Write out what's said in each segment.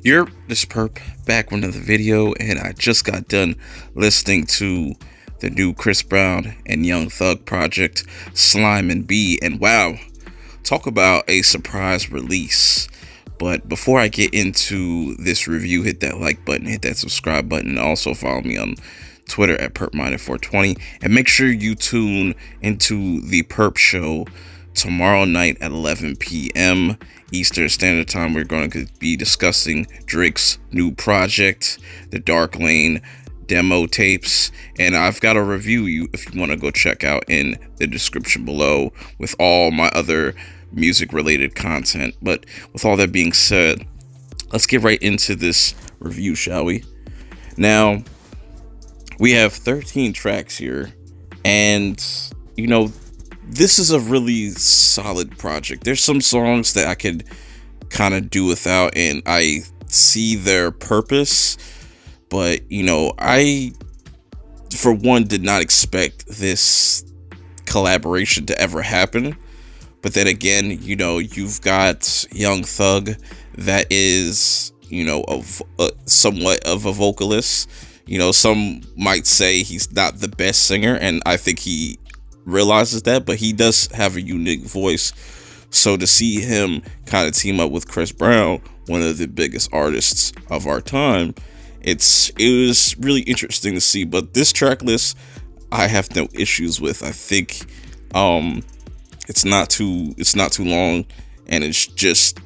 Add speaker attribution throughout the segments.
Speaker 1: This Perp back with another video, and I just got done listening to the new Chris Brown and Young Thug project, Slime and B, and wow, talk about a surprise release. But before I get into this review, hit that like button, hit that subscribe button, and also follow me on Twitter at PerpMinded420, and make sure you tune into the Perp Show tomorrow night at 11 p.m. Eastern Standard Time. We're going to be discussing Drake's new project, The Dark Lane demo tapes, and I've got a review you if you want to go check out in the description below with all my other music related content. But with all that being said, let's get right into this review, shall we? Now, we have 13 tracks here, and you know, this is a really solid project. There's some songs that I could kind of do without, and I see their purpose, but you know, I for one did not expect this collaboration to ever happen. But then again, you know, you've got Young Thug that is, you know, somewhat of a vocalist. You know, some might say he's not the best singer, and I think he realizes that, but he does have a unique voice. So to see him kind of team up with Chris Brown, one of the biggest artists of our time, it was really interesting to see. But this track list I have no issues with. I think it's not too long, and it's just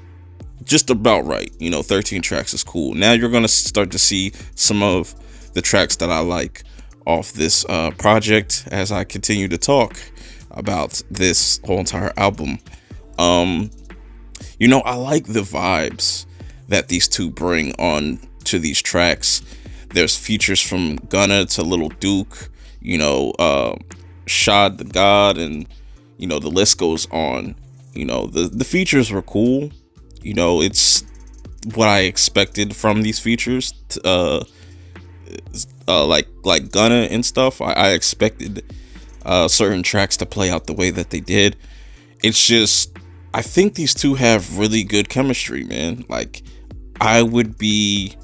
Speaker 1: about right. You know, 13 tracks is cool. Now you're gonna start to see some of the tracks that I like off this project as I continue to talk about this whole entire album. You know, I like the vibes that these two bring on to these tracks. There's features from Gunna to Lil Duke, you know, Shad the God, and you know, the list goes on. You know, the features were cool. You know, it's what I expected from these features. Like Gunna and stuff, I expected certain tracks to play out the way that they did. It's just, I think these two have really good chemistry, man. Like, I'd be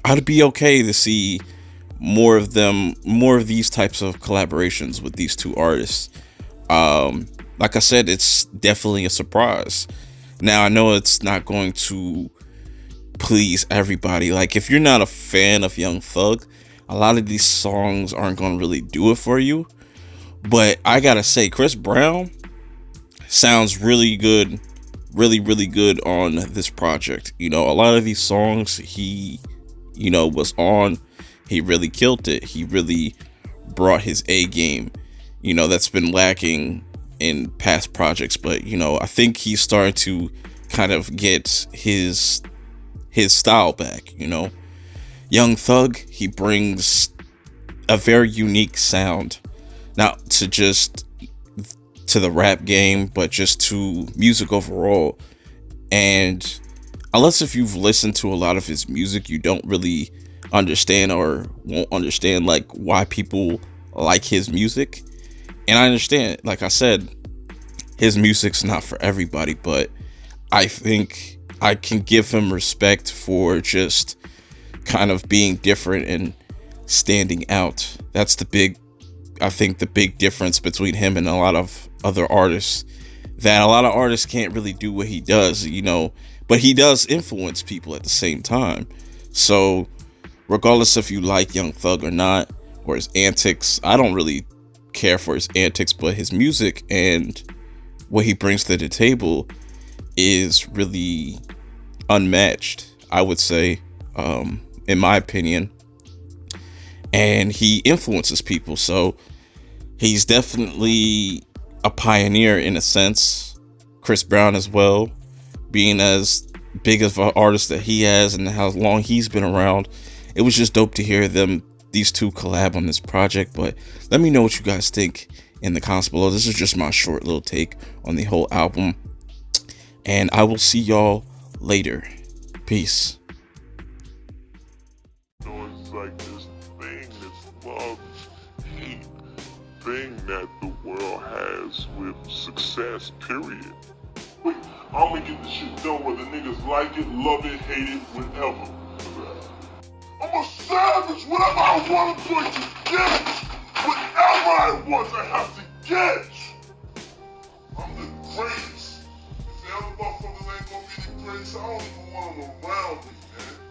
Speaker 1: okay to see more of these types of collaborations with these two artists. Like I said, it's definitely a surprise. Now, I know it's not going to please everybody. Like, if you're not a fan of Young Thug, a lot of these songs aren't going to really do it for you. But I gotta say, Chris Brown sounds really good, really good on this project. You know, a lot of these songs he, you know, was on, he really killed it. He really brought his A game. You know, that's been lacking in past projects. But you know, I think he's starting to kind of get his style back. You know, Young Thug, he brings a very unique sound, not to just to the rap game, but just to music overall. And unless if you've listened to a lot of his music, you don't really understand or won't understand like why people like his music. And I understand, like I said, his music's not for everybody, but I think I can give him respect for just kind of being different and standing out. That's the big difference between him and a lot of other artists, that a lot of artists can't really do what he does, you know, but he does influence people at the same time. So regardless if you like Young Thug or not, or his antics, I don't really care for his antics, but his music and what he brings to the table is really unmatched, I would say, in my opinion. And he influences people, so he's definitely a pioneer in a sense. Chris Brown as well, being as big of an artist that he has and how long he's been around. It was just dope to hear these two collab on this project. But let me know what you guys think in the comments below. This is just my short little take on the whole album, and I will see y'all later. Peace.
Speaker 2: It's like this thing, this love-hate thing that the world has with success, period. I'ma get this shit done whether niggas like it, love it, hate it, whatever. I'm a savage. Whatever I want, I'm going to get. Whatever I want, I have to get. I'm the greatest. If the other motherfuckers ain't gonna be the greatest, I don't even want them around me, man.